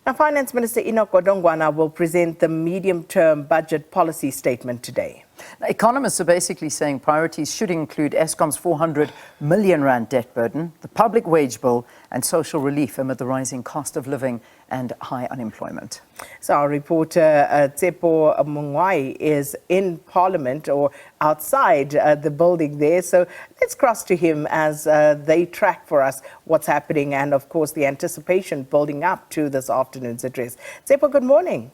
Now, Finance Minister Enoch Godongwana will present the medium-term budget policy statement today. Now, economists are basically saying priorities should include Eskom's 400 million rand debt burden, the public wage bill and social relief amid the rising cost of living and high unemployment. So our reporter Tshepo Mongoai is in Parliament or outside the building there. So let's cross to him as they track for us what's happening and, of course, the anticipation building up to this afternoon's address. Tshepo, good morning.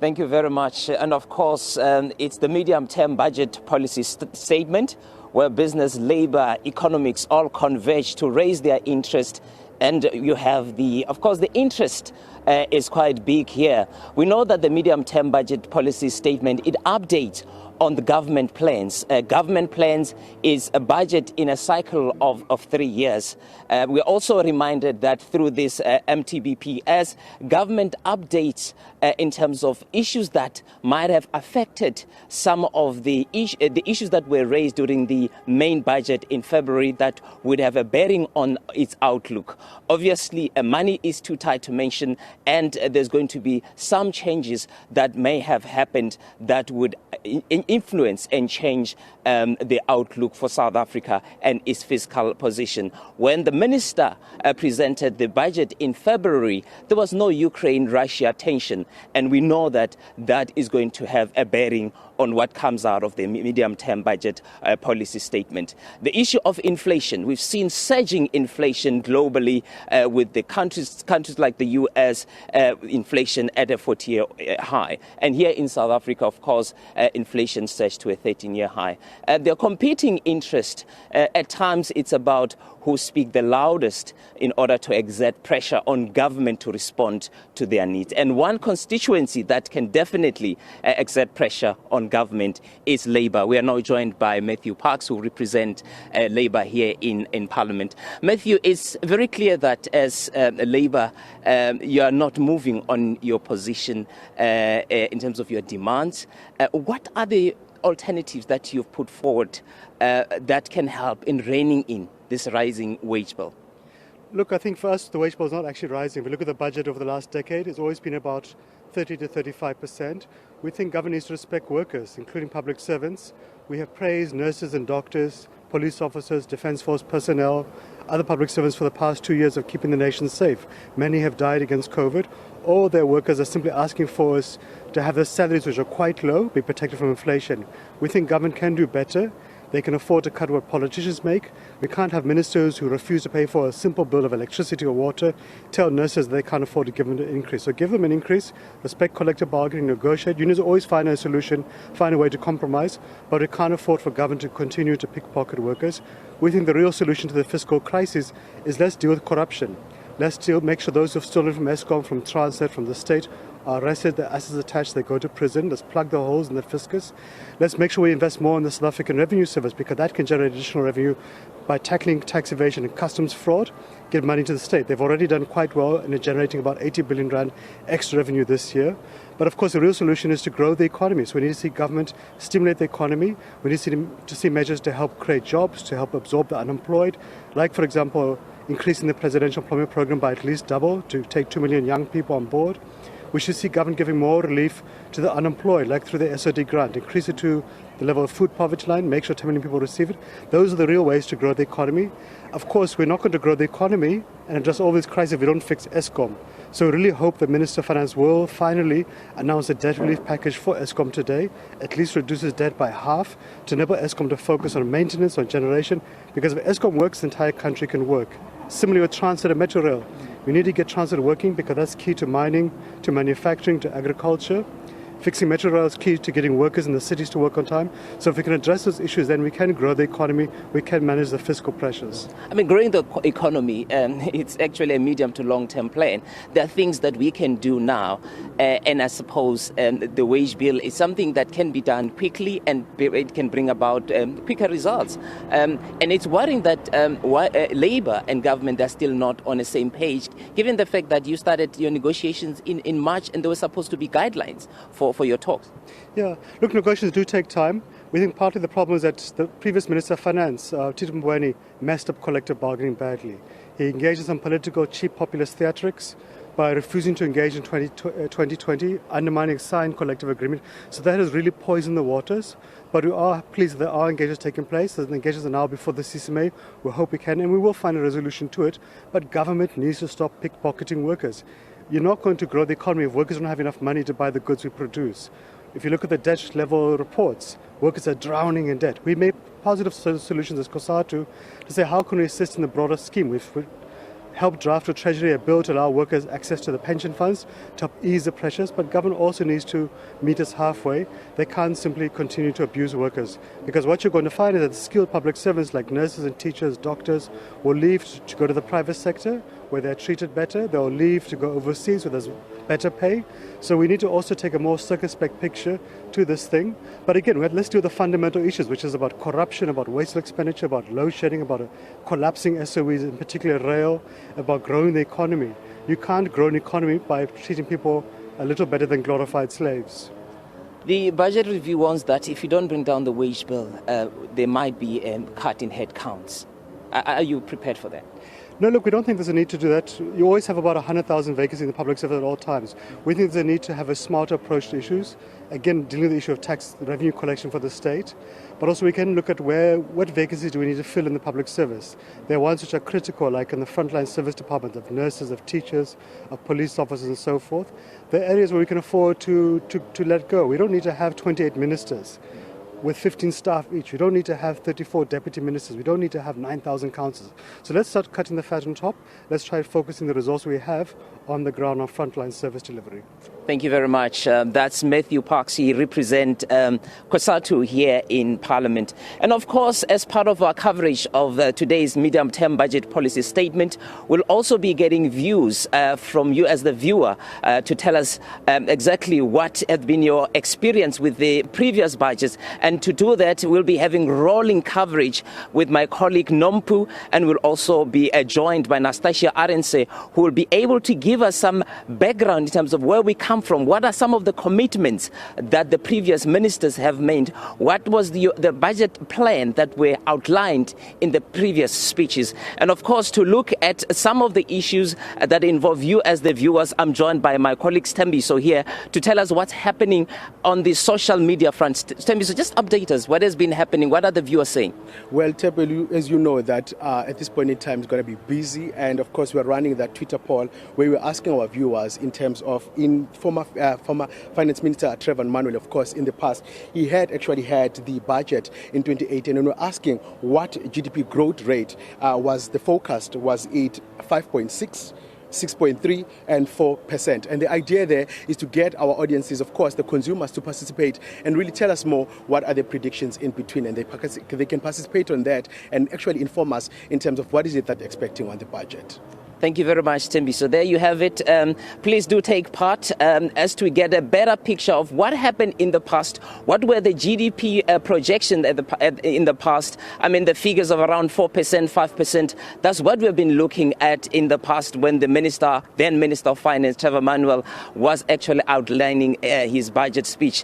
Thank you very much. And of course, it's the medium-term budget policy statement where business, labor, economics all converge to raise their interest. And you have of course, the interest is quite big here. We know that the medium-term budget policy statement, it updates on the government plans. Government plans is a budget in a cycle of 3 years. We're also reminded that through this MTBP, as government updates in terms of issues that might have affected some of the issues that were raised during the main budget in February that would have a bearing on its outlook. Obviously, money is too tight to mention, and there's going to be some changes that may have happened that would influence and change the outlook for South Africa and its fiscal position. When the minister presented the budget in February, there was no Ukraine-Russia tension, and we know that that is going to have a bearing on what comes out of the medium-term budget policy statement. The issue of inflation, we've seen surging inflation globally with the countries like the US, inflation at a 40-year high. And here in South Africa, of course, inflation surged to a 13-year high. There are competing interests. At times, it's about who speak the loudest in order to exert pressure on government to respond to their needs. And one constituency that can definitely exert pressure on government is Labour. We are now joined by Matthew Parks, who represent Labour here in Parliament. Matthew, it's very clear that as Labour, you are not moving on your position in terms of your demands. What are the alternatives that you've put forward that can help in reining in this rising wage bill? Look, I think for us, the wage bill is not actually rising. If we look at the budget over the last decade, it's always been about 30 to 35%. We think government needs to respect workers, including public servants. We have praised nurses and doctors, police officers, defence force personnel, other public servants for the past 2 years of keeping the nation safe. Many have died against COVID. All their workers are simply asking for us to have their salaries, which are quite low, be protected from inflation. We think government can do better. They can afford to cut what politicians make. We can't have ministers who refuse to pay for a simple bill of electricity or water, tell nurses they can't afford to give them an increase. So give them an increase, respect collective bargaining, negotiate. Unions always find a solution, find a way to compromise, but we can't afford for government to continue to pickpocket workers. We think the real solution to the fiscal crisis is let's deal with corruption. Let's make sure those who have stolen from Eskom, from Transnet, from the state, are arrested, their assets attached, they go to prison. Let's plug the holes in the fiscus. Let's make sure we invest more in the South African Revenue Service, because that can generate additional revenue by tackling tax evasion and customs fraud, give money to the state. They've already done quite well in generating about 80 billion rand extra revenue this year. But of course, the real solution is to grow the economy. So we need to see government stimulate the economy. We need to see measures to help create jobs, to help absorb the unemployed, like, for example, increasing the presidential employment program by at least double to take 2 million young people on board. We should see government giving more relief to the unemployed, like through the SOD grant, increase it to the level of food poverty line, make sure 10 million people receive it. Those are the real ways to grow the economy. Of course, we're not going to grow the economy and address all these crises if we don't fix Eskom. So we really hope the Minister of Finance will finally announce a debt relief package for Eskom today, at least reduces debt by half to enable Eskom to focus on maintenance, on generation, because if Eskom works, the entire country can work. Similarly with Transnet and Metro Rail, we need to get Transnet working because that's key to mining, to manufacturing, to agriculture. Fixing Metro Rail is key to getting workers in the cities to work on time. So if we can address those issues, then we can grow the economy, we can manage the fiscal pressures. I mean, growing the economy, it's actually a medium to long-term plan. There are things that we can do now, and I suppose the wage bill is something that can be done quickly and it can bring about quicker results. And it's worrying that Labour and government are still not on the same page, given the fact that you started your negotiations in March and there were supposed to be guidelines for your talks. Yeah, look, negotiations do take time. We think partly the problem is that the previous Minister of Finance, Tshepo Mongoai, messed up collective bargaining badly. He engaged in some political, cheap, populist theatrics by refusing to engage in 2020, undermining signed collective agreement. So that has really poisoned the waters. But we are pleased that there are engagements taking place. The engagements are now before the CCMA. We hope we can, and we will find a resolution to it. But government needs to stop pickpocketing workers. You're not going to grow the economy if workers don't have enough money to buy the goods we produce. If you look at the debt level reports, workers are drowning in debt. We made positive solutions as COSATU to say how can we assist in the broader scheme. We've helped draft to Treasury a bill to allow workers access to the pension funds to help ease the pressures, but government also needs to meet us halfway. They can't simply continue to abuse workers, because what you're going to find is that skilled public servants like nurses and teachers, doctors will leave to go to the private sector where they're treated better. They'll leave to go overseas where there's better pay. So we need to also take a more circumspect picture to this thing. But again, let's deal with the fundamental issues, which is about corruption, about wasteful expenditure, about load shedding, about collapsing SOEs, in particular rail, about growing the economy. You can't grow an economy by treating people a little better than glorified slaves. The budget review warns that if you don't bring down the wage bill, there might be a cut in headcounts. Are you prepared for that? No, look, we don't think there's a need to do that. You always have about 100,000 vacancies in the public sector at all times. We think there's a need to have a smarter approach to issues. Again, dealing with the issue of tax revenue collection for the state. But also we can look at what vacancies do we need to fill in the public service. There are ones which are critical, like in the frontline service department, of nurses, of teachers, of police officers and so forth. There are areas where we can afford to let go. We don't need to have 28 ministers with 15 staff each. We don't need to have 34 deputy ministers. We don't need to have 9,000 councillors. So let's start cutting the fat on top. Let's try focusing the resource we have on the ground on frontline service delivery. Thank you very much. That's Matthew Parks. He represents COSATU here in Parliament. And of course, as part of our coverage of today's medium-term budget policy statement, we'll also be getting views from you as the viewer to tell us exactly what has been your experience with the previous budgets. And to do that, we'll be having rolling coverage with my colleague Nompu, and we'll also be joined by Nastasia Arense, who will be able to give us some background in terms of where we come from. What are some of the commitments that the previous ministers have made? What was the budget plan that were outlined in the previous speeches? And of course, to look at some of the issues that involve you as the viewers, I'm joined by my colleague Stembiso here to tell us what's happening on the social media front. Stembiso, just update us. What has been happening? What are the viewers saying? Well, Tshepo, as you know, that at this point in time it's going to be busy, and of course we're running that Twitter poll where we're asking our viewers in terms of former Finance Minister Trevor Manuel, of course, in the past, he had actually had the budget in 2018, and we're asking what GDP growth rate was the forecast. Was it 5.6? 6.3 and 4%. And the idea there is to get our audiences, of course, the consumers, to participate and really tell us more what are the predictions in between. And they can participate on that and actually inform us in terms of what is it that they're expecting on the budget. Thank you very much, Timbi. So there you have it. Please do take part as to get a better picture of what happened in the past. What were the GDP projections in the past? I mean, the figures of around 4%, 5%. That's what we've been looking at in the past when the then Minister of Finance, Trevor Manuel, was actually outlining his budget speech.